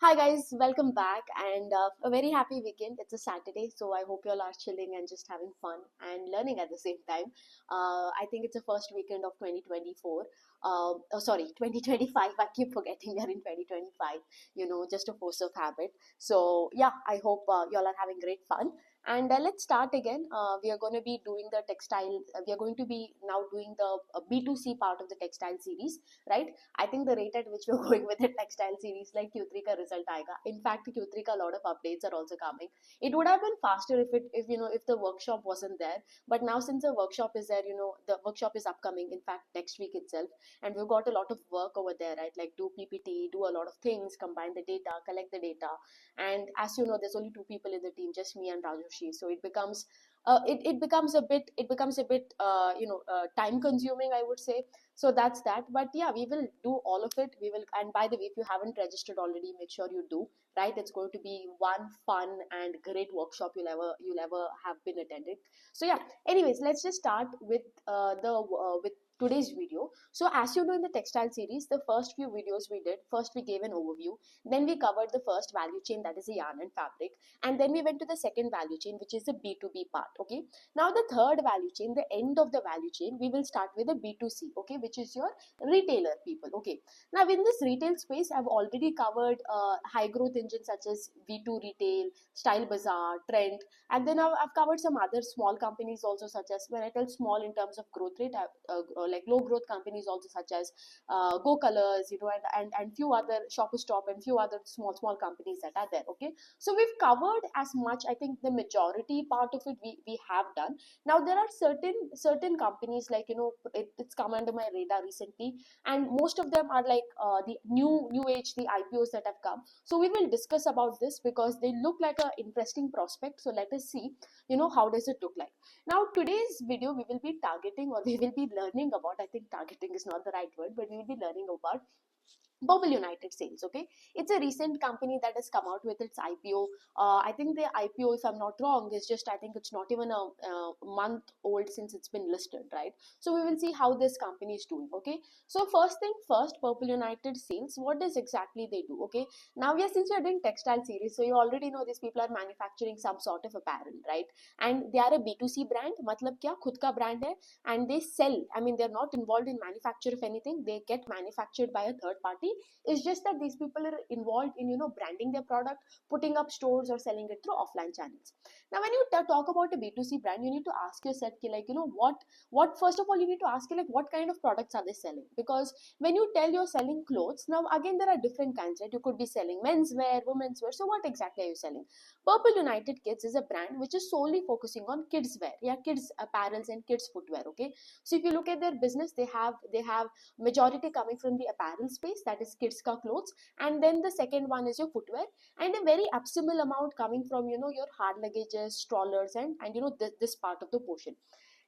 Hi guys, welcome back and a very happy weekend. It's a Saturday, so I hope you all are chilling and just having fun and learning at the same time. I think it's the first weekend of 2024. Sorry, 2025. I keep forgetting we are in 2025. Just a force of habit. So yeah, I hope you all are having great fun. And let's start again. We are going to be doing the textile. We are going to be now doing the B2C part of the textile series, right? I think the rate at which we're going with the textile series like Q3 ka result aayega. In fact, Q3 ka a lot of updates are also coming. It would have been faster if the workshop wasn't there. But now since the workshop is there, the workshop is upcoming. In fact, next week itself, and we've got a lot of work over there, right? Like do PPT, do a lot of things, combine the data, collect the data, and as you know, there's only two people in the team, just me and Rajoshi. So it becomes a bit time consuming, I would say. So that's that. But yeah, we will do all of it. We will. And by the way, if you haven't registered already, make sure you do, right? It's going to be one fun and great workshop you'll ever have been attended. So yeah, anyways, let's just start with with today's video. So as you know, in the textile series, the first few videos we did, first we gave an overview, then we covered the first value chain, that is the yarn and fabric, and then we went to the second value chain, which is the B2B part. Okay, now the third value chain, the end of the value chain, we will start with the B2C, okay, which is your retailer people. Okay, now in this retail space, I've already covered high growth engines such as V2 Retail, Style Bazaar, Trend, and then I've covered some other small companies also, such as, when I tell small in terms of growth rate, like low growth companies also, such as Go Colors, and few other Shopper Stop and few other small companies that are there. Okay, so we've covered as much. I think the majority part of it we have done. Now there are certain companies, like it's come under my radar recently, and most of them are like the new age, the IPOs that have come. So we will discuss about this because they look like a interesting prospect. So let us see, how does it look like. Now today's video we will be targeting, or we will be learning about, I think targeting is not the right word, but we will be learning about United Sales. Okay, it's a recent company that has come out with its IPO. I think the IPO, if I'm not wrong, is just, I think it's not even a month old since it's been listed, right? So we will see how this company is doing. Okay, so first thing first, Purple United Sales, what does exactly they do? Okay, now we are, since we are doing textile series, so you already know these people are manufacturing some sort of apparel, right? And they are a B2C brand. Matlab kya? Khud ka brand hai, and they sell. I mean, they're not involved in manufacture of anything. They get manufactured by a third party. It's just that these people are involved in branding their product, putting up stores, or selling it through offline channels. Now when you talk about a B2C brand, you need to ask yourself, like, what first of all you need to ask, like, what kind of products are they selling? Because when you tell you're selling clothes, now again there are different kinds, right? You could be selling menswear, women's wear. So what exactly are you selling? Purple United Kids is a brand which is solely focusing on kids wear, yeah, kids apparels and kids footwear. Okay, so if you look at their business, they have majority coming from the apparel space, that is kids ka clothes, and then the second one is your footwear, and a very abysmal amount coming from your hard luggages, strollers, and this part of the portion.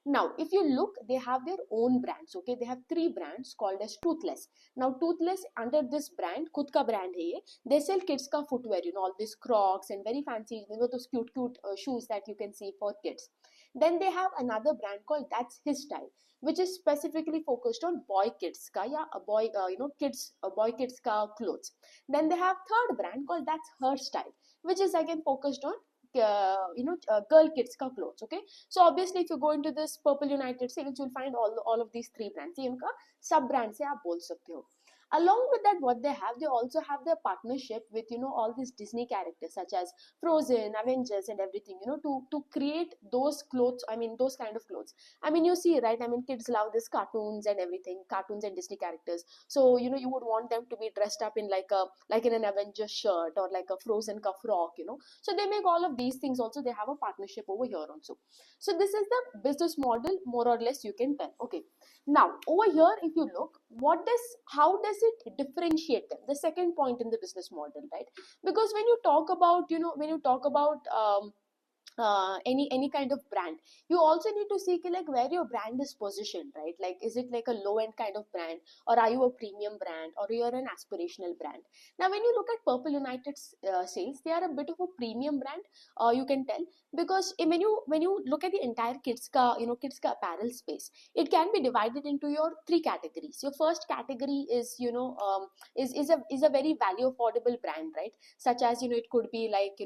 Now if you look, they have their own brands. Okay, they have three brands called as Toothless. Now Toothless, under this brand, khud ka brand hai ye, they sell kids ka footwear, all these Crocs and very fancy, those cute shoes that you can see for kids. Then they have another brand called That's His Style, which is specifically focused on boy kids ka, yeah, a boy, kids, boy kids ka clothes. Then they have third brand called That's Her Style, which is again focused on girl kids ka clothes. Okay, so obviously if you go into this Purple United Sales, you'll find all of these three brands. ये इनका sub brand से आप बोल सकते हो. Along with that, what they also have their partnership with all these Disney characters such as Frozen, Avengers, and everything, to create those clothes. I mean, those kind of clothes. I mean, you see, right? I mean, kids love this cartoons and everything, cartoons and Disney characters. So you would want them to be dressed up in like in an Avengers shirt, or like a Frozen ka frock. So they make all of these things. Also, they have a partnership over here also. So this is the business model, more or less, you can tell. Okay, now over here, if you look, how does it differentiate them? The second point in the business model, right? Because when you talk about any kind of brand, you also need to see like where your brand is positioned, right? Like, is it like a low end kind of brand, or are you a premium brand, or you're an aspirational brand? Now when you look at Purple United Sales, they are a bit of a premium brand, you can tell, because when you look at the entire kids ka, kids ka apparel space, it can be divided into your three categories. Your first category is, is a very value affordable brand, right? Such as, it could be like,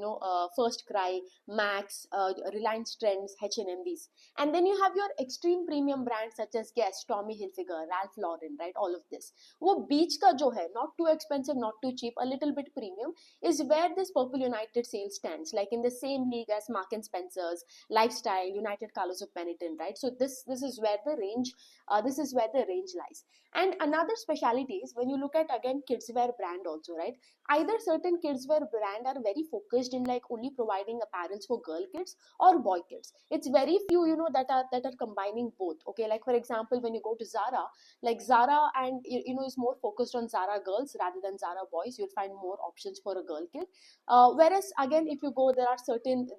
First Cry, Max, Reliance Trends, H&M, these. And then you have your extreme premium brands such as Guess, Tommy Hilfiger, Ralph Lauren, right? All of this. वो बीच का जो है, not too expensive, not too cheap, a little bit premium, is where this Purple United Sales stands, like in the same league as Mark and Spencer's, Lifestyle, United Colors of Benetton, right? So this is where the range, lies. And another speciality is when you look at again kids wear brand also, right? Either certain kids wear brand are very focused in like only providing apparels for girl kids or boy kids. It's very few, that are combining both. Okay, like for example, when you go to Zara, like Zara and is more focused on Zara girls rather than Zara boys. You'll find more options for a girl kid. Whereas again, if you go, there are certain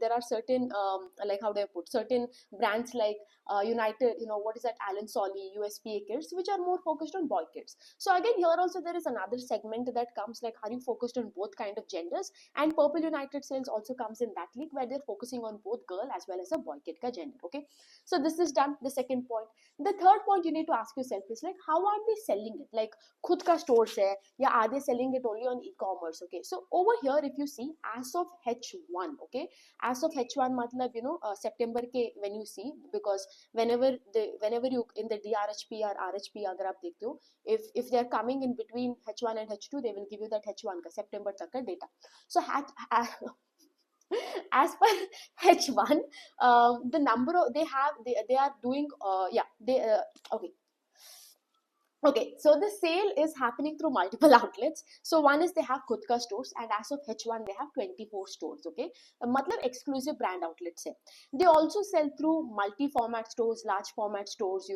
like, how do I put, certain brands like United, what is that, Alan Solly, USPA kids, which are more focused on boy kids. So again, here also there is another segment that comes, like, are you focused on both kind of genders? And Purple United Sales also comes in that league where they're focusing on both girl as well as a boy kid ka gender. Okay, so this is done, the second point. The third point you need to ask yourself is like, how are they selling it? Like, khud ka stores hai, ya are they selling it only on e-commerce? Okay, so over here, if you see, as of H1, okay, as of H1 matlab, September ke, when you see, because whenever you in the DRHP or RHP agar aap dekhte ho, if they are coming in between H1 and H2, they will give you that H1 ka September tak ka data. So as per H1, the number of they are doing, okay. Okay, so the sale is happening through multiple outlets. So one is they have Khud ka stores, and as of H1 they have 24 stores. Okay, matlab exclusive brand outlets hai. They also sell through multi-format stores, large format stores.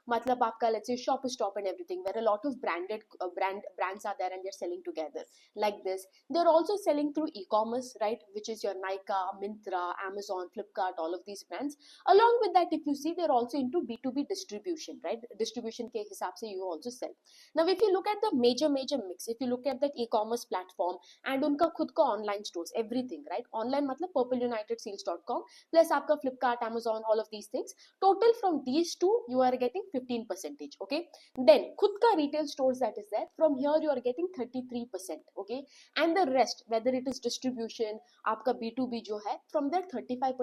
Matlab aapka, let's say, shop stop and everything, where a lot of brands are there and they're selling together like this. They're also selling through e-commerce, right, which is your Nykaa, Myntra, Amazon, Flipkart, all of these brands. Along with that, if you see, they're also into B2B distribution, right? Distribution ke hisab se you also sell. Now if you look at the major mix, if you look at that e-commerce platform and unka khud ka online stores, everything, right? Online matlab purpleunitedsales.com plus aapka Flipkart, Amazon, all of these things, total from these two you are getting 15%. Okay, then khud ka retail stores that is there, from here you are getting 33%. Okay, and the rest, whether it is distribution, aapka B2B jo hai, from there 35%.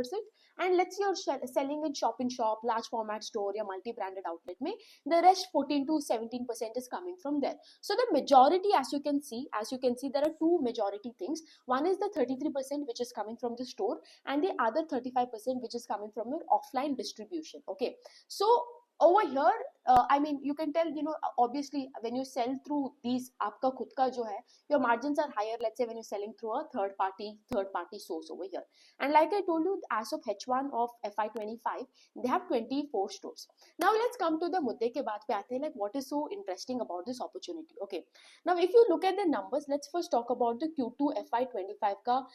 And let's say you're selling in shop, large format store या multi-branded outlet में, the rest 14 to 17% is coming from there. So the majority, as you can see, there are two majority things. One is the 33% which is coming from the store, and the other 35% which is coming from your offline distribution. Okay, so over here, I mean, you can tell, obviously when you sell through these, aapka khud ka jo hai, your margins are higher, let's say, when you're selling through a third party source over here. And like I told you, as of H1 of FY25, they have 24 stores. Now let's come to the mudde ke baat pe aate hain, like what is so interesting about this opportunity. Okay, now if you look at the numbers, let's first talk about the Q2 FY25 ka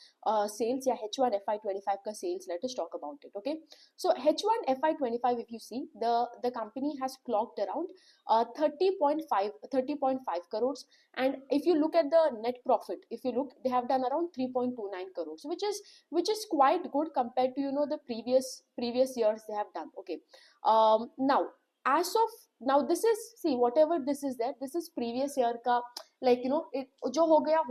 sales, ya H1 FY25 ka sales. Let us talk about it. Okay, so H1 FY25, if you see, the company has clocked around 30.5 crores. And if you look at the net profit, if you look, they have done around 3.29 crores, which is quite good compared to the previous years they have done. Okay, now as of now, this is, see, whatever this is there, this is previous year ka, like, it jo ho gaya.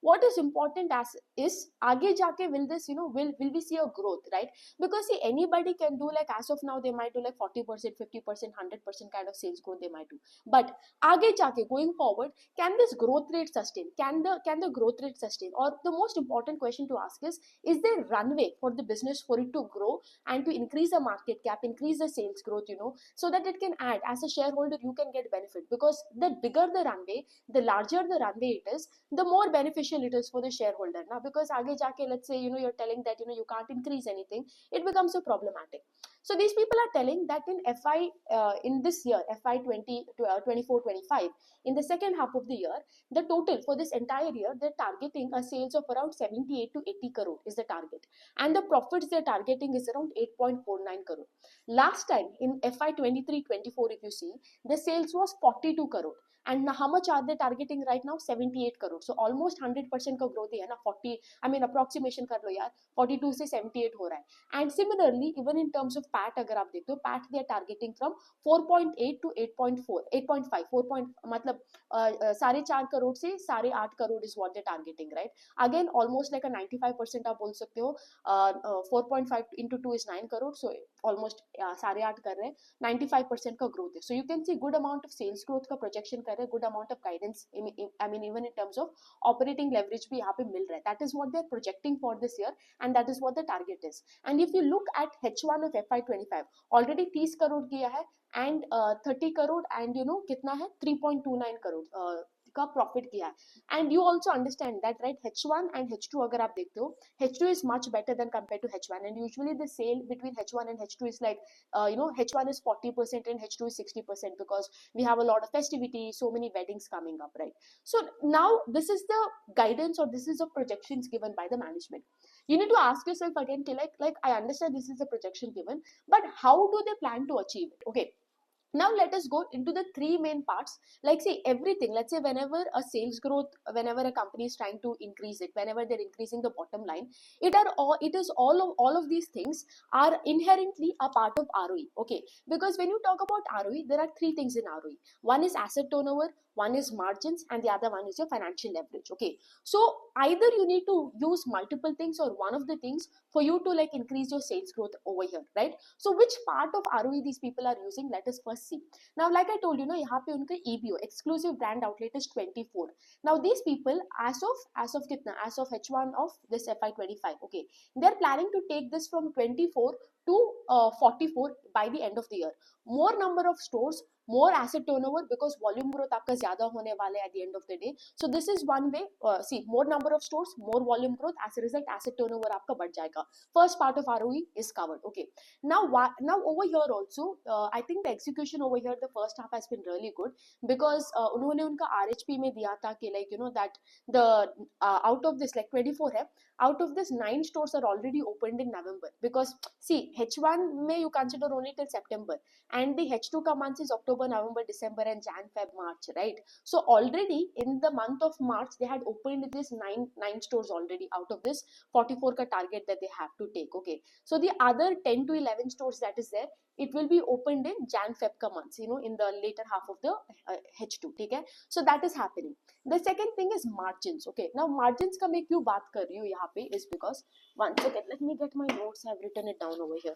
What is important as is aage jaake will this, will we see a growth, right? Because see, anybody can do, like, as of now they might do like 40%, 50%, 100% kind of sales growth they might do, but aage jaake, going forward, can this growth rate sustain? Can the growth rate sustain? Or the most important question to ask is there runway for the business for it to grow and to increase the market cap, increase the sales growth, so that it can add, as a shareholder you can get benefit, because the bigger the runway, the larger larger the runway it is, the more beneficial it is for the shareholder now, because aage jaake, let's say, you're telling that you can't increase anything, it becomes so problematic. So these people are telling that in in this year, FY 24-25, in the second half of the year, the total for this entire year, they're targeting a sales of around 78 to 80 crore is the target, and the profits they're targeting is around 8.49 crore. Last time in FY 23-24, if you see, the sales was 42 crore. And how much are they targeting right now? 78 crore. So almost 100% का growth है ना. 40, I mean approximation कर लो यार, 42 से 78 हो रहा है. And similarly, even in terms of PAT अगर आप देखते हो, PAT they are targeting from 4.8 to 8.4, 8.5, 4 point, मतलब 4.5 crore से 8.5 crore is what they are targeting, right? Again, almost like a 95% आप बोल सकते हो. 4.5 into 2 is 9 crore, so almost 8.5 कर रहे हैं. 95% का growth है. So you can see good amount of sales growth का projection कर रहे हैं, good amount of guidance. I mean even in terms of operating leverage भी यहाँ पे मिल रहा है. That is what they are projecting for this year, and that is what the target is. And if you look at H1 of FY25, already 30 crore किया है, and 30 crore and कितना है 3.29 crore का प्रॉफिट किया है. And you also understand that, right? H1 and H2 अगर आप देखते हो, H2 is much better than compared to H1, and usually the sale between H1 and H2 is like H1 is 40% and H2 is 60%, because we have a lot of festivity, so many weddings coming up, right? So now this is the guidance, or this is the projections given by the management. You need to ask yourself again, like I understand this is the projection given, but how do they plan to achieve it? Okay, now let us go into the three main parts. Like, see, everything, let's say whenever a sales growth, whenever a company is trying to increase it, whenever they're increasing the bottom line, it is all of these things are inherently a part of ROE. Okay, because when you talk about ROE, there are three things in ROE. One is asset turnover, one is margins, and the other one is your financial leverage. Okay, so either you need to use multiple things or one of the things for you to like increase your sales growth over here, right? So which part of ROE these people are using, let us first see. Now, like I told you, यहाँ पे उनका EBO, exclusive brand outlet, is 24. Now these people, as of H1 of this FY25, okay, they're planning to take this from 24 to 44 by the end of the year. More number of stores, more asset turnover, because volume growth आपका ज़्यादा होने वाला है at the end of the day. So this is one way. See, more number of stores, more volume growth. As a result, asset turnover आपका बढ़ जाएगा. First part of ROE is covered. Okay. Now over here also, I think the execution over here, the first half has been really good, because उन्होंने उनका RHP में दिया था कि like that the out of this like 24 है, out of this 9 stores are already opened in November, because see, H1 में you consider only till September, and the H2 का months is October, November, December, and Jan, Feb, March, right? So already in the month of March they had opened this nine stores already out of this 44 ka target that they have to take. Okay, so the other 10 to 11 stores that is there, it will be opened in Jan, Feb ka months, in the later half of the H2. Okay, so that is happening. The second thing is margins. Okay, now margins ka मैं क्यों बात कर रही हूँ यहाँ पे is because, one second, let me get my notes. I have written it down over here.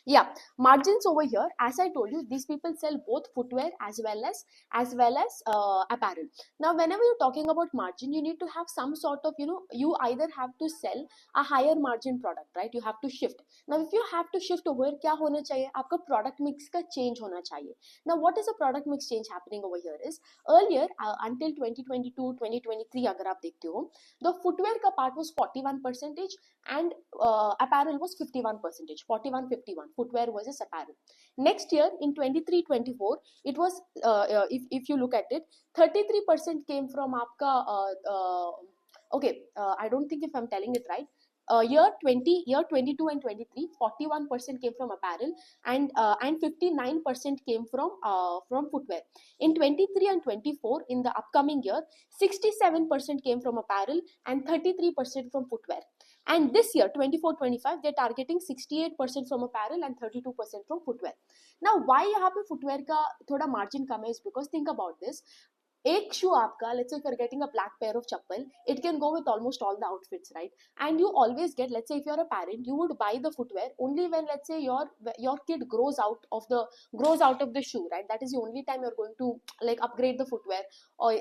Yeah, margins over here, as I told you, these people sell both footwear as well as apparel. Now whenever you're talking about margin, you need to have some sort of, you either have to sell a higher margin product, right? You have to shift. Now if you have to shift over here, क्या होना चाहिए? आपका product mix का change होना चाहिए. Now what is the product mix change happening over here is, earlier until 2022 2023 अगर आप देखते हो, the footwear का part was 41% and apparel was 51%, 41-51. Footwear versus apparel. Next year in 23-24, it was if you look at it, 33% came from आपका okay, I don't think if I'm telling it right. Year 22 and 23, 41% came from apparel, and 59% came from footwear. In 23 and 24, in the upcoming year, 67% came from apparel and 33% from footwear. And this year 24-25, they're targeting 68% from apparel and 32% from footwear. Now why यहाँ पे footwear का थोड़ा margin कम है is because, think about this. एक शू आपका, let's say if you're getting a black pair of chappal, it can go with almost all the outfits, right? And you always get, let's say if you're a parent, you would buy the footwear only when, let's say, your kid grows out of the shoe, right? That is the only time you're going to like upgrade the footwear, or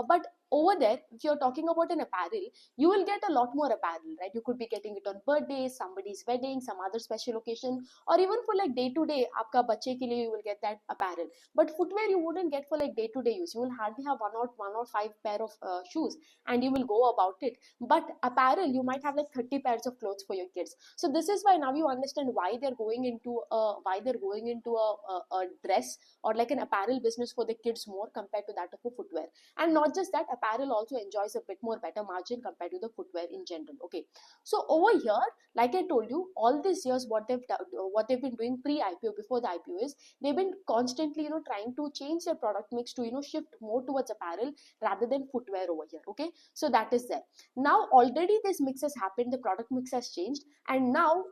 but over there, if you're talking about an apparel, you will get a lot more apparel, right? You could be getting it on birthdays, somebody's wedding, some other special occasion, or even for like day to day aapka bacche ke liye you will get that apparel. But footwear you wouldn't get for like day to day use. You will hardly have one or five pair of shoes, and you will go about it. But apparel, you might have like 30 pairs of clothes for your kids. So this is why now you understand why they're going into a dress or like an apparel business for the kids more compared to that of a footwear. And not just that, apparel also enjoys a bit more better margin compared to the footwear in general. Okay, so over here, like I told you, all these years what they've been doing pre IPO, before the IPO, is they've been constantly trying to change their product mix to shift more towards apparel rather than footwear over here. Okay, so that is there. Now already this mix has happened, the product mix has changed, and now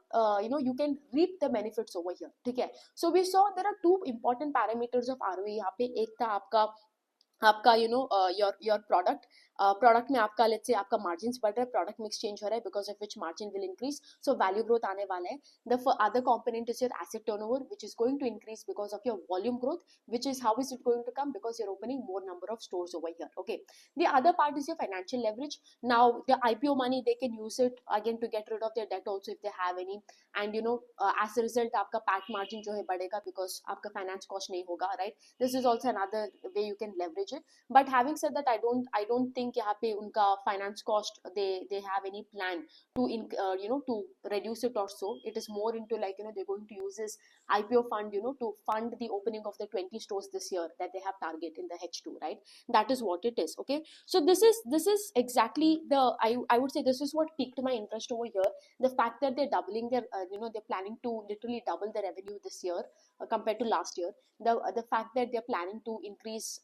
you can reap the benefits over here. Okay, so we saw there are two important parameters of ROE यहाँ पे. एक था आपका your product में आपका let's say आपका margins बढ़ रहा है, product mix change हो रहा है, because of which margin will increase, so value growth आने वाला है. The other component is your asset turnover, which is going to increase because of your volume growth, which is how is it going to come? Because you're opening more number of stores over here. Okay, the other part is your financial leverage. Now the IPO money, they can use it again to get rid of their debt also if they have any, and as a result आपका PAT margin जो है बढ़ेगा because आपका finance cost नहीं होगा, right? This is also another way you can leverage it. But having said that, I don't think यहाँ पे उनका finance cost they have any plan to to reduce it or so. It is more into like they're going to use this IPO fund to fund the opening of the 20 stores this year that they have target in the H2, right? That is what it is. Okay, so this is exactly the I would say this is what piqued my interest over here. The fact that they're doubling their they're planning to literally double the revenue this year compared to last year. The fact that they're planning to increase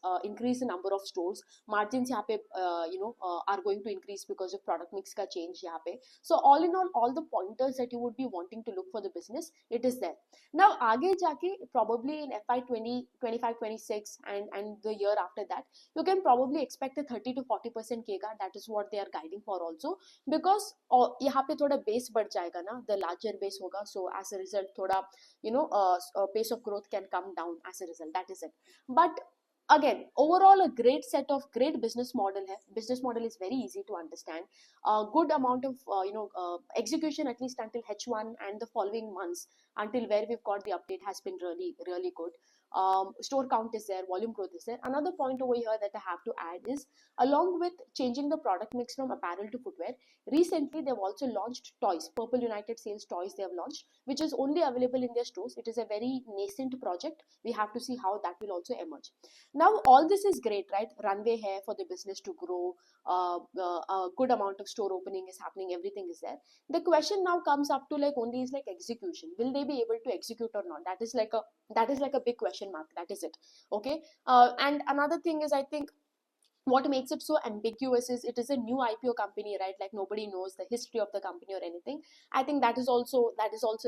the number of stores, margins यहाँ पे are going to increase because of product mix का change यहाँ पे. So all in all the pointers that you would be wanting to look for the business, it is there. Now आगे जाके probably in FY 2025-26 and the year after that, you can probably expect a 30 to 40% CAGR. That is what they are guiding for also, because यहाँ पे थोड़ा base बढ़ जाएगा ना, the larger base होगा, so as a result थोड़ा pace of growth can come down as a result. That is it. But again, overall a great business model hai. Business model is very easy to understand. Good amount of execution at least until H1 and the following months until where we've got the update has been really good. Store count is there, volume growth is there. Another point over here that I have to add is, along with changing the product mix from apparel to footwear, recently they've also launched toys. Purple United Sales toys they have launched, which is only available in their stores. It is a very nascent project. We have to see how that will also emerge. Now all this is great, right? Runway hai for the business to grow, a good amount of store opening is happening, everything is there. The question now comes up to like only is like execution. Will they be able to execute or not? That is like a big question mark. That is it. Okay, and another thing is, I think what makes it so ambiguous is it is a new IPO company, right? Like nobody knows the history of the company or anything. I think that is also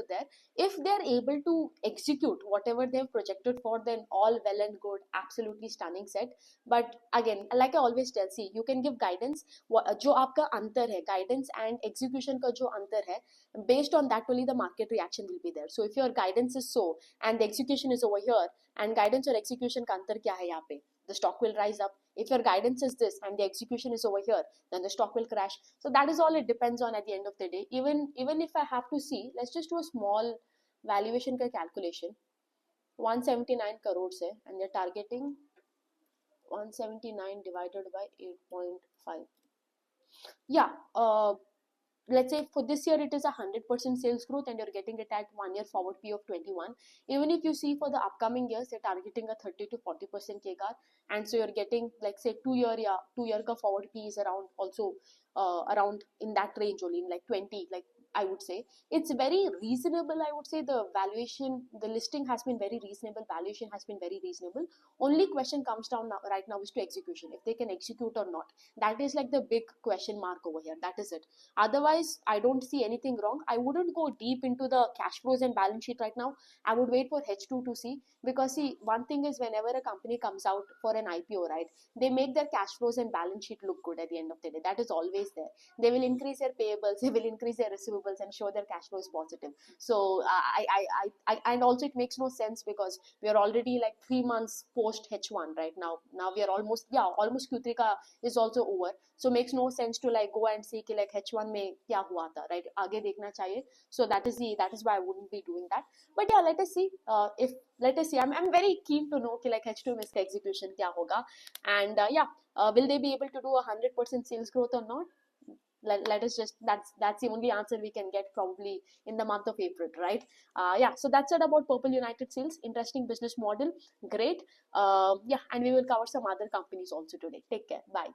there. If they are able to execute whatever they have projected for, then all well and good, absolutely stunning set. But again, like I always tell, see, you can give guidance. जो आपका अंतर है guidance and execution का जो अंतर है, based on that only the market reaction will be there. So if your guidance is so and the execution is over here, and guidance और execution का अंतर क्या है यहाँ पे, the stock will rise up. If your guidance is this and the execution is over here, then the stock will crash. So that is all it depends on at the end of the day. Even if I have to see, let's just do a small valuation का calculation. 179 crores है, and they're targeting 179 divided by 8.5. Yeah, let's say for this year it is 100% sales growth, and you're getting it at 1 year forward P of 21. Even if you see for the upcoming years, they're targeting a 30 to 40% CAGR, and so you're getting like say 2 year ka forward P is around also around in that range only, in like 20, like I would say it's very reasonable. I would say the valuation, the listing has been very reasonable, valuation has been very reasonable. Only question comes down now, right now, is to execution, if they can execute or not. That is like the big question mark over here. That is it. Otherwise, I don't see anything wrong. I wouldn't go deep into the cash flows and balance sheet right now. I would wait for H2 to see, because see, one thing is, whenever a company comes out for an IPO, right, they make their cash flows and balance sheet look good at the end of the day. That is always there. They will increase their payables, they will increase their receivables, receivables and show their cash flow is positive. So and also it makes no sense because we are already like 3 months post H1 right now. Now we are almost, yeah, almost Q3 ka is also over. So makes no sense to like go and see कि like H1 में क्या हुआ था, right? आगे देखना चाहिए. So that is why I wouldn't be doing that. But yeah, let us see. If let us see. I'm very keen to know कि like H2 में इसका execution क्या होगा. And yeah, will they be able to do 100% sales growth or not? Let us just, that's the only answer we can get probably in the month of April, right? Yeah, so that's it about Purple United Sales. Interesting business model, great. Yeah, and we will cover some other companies also today. Take care, bye.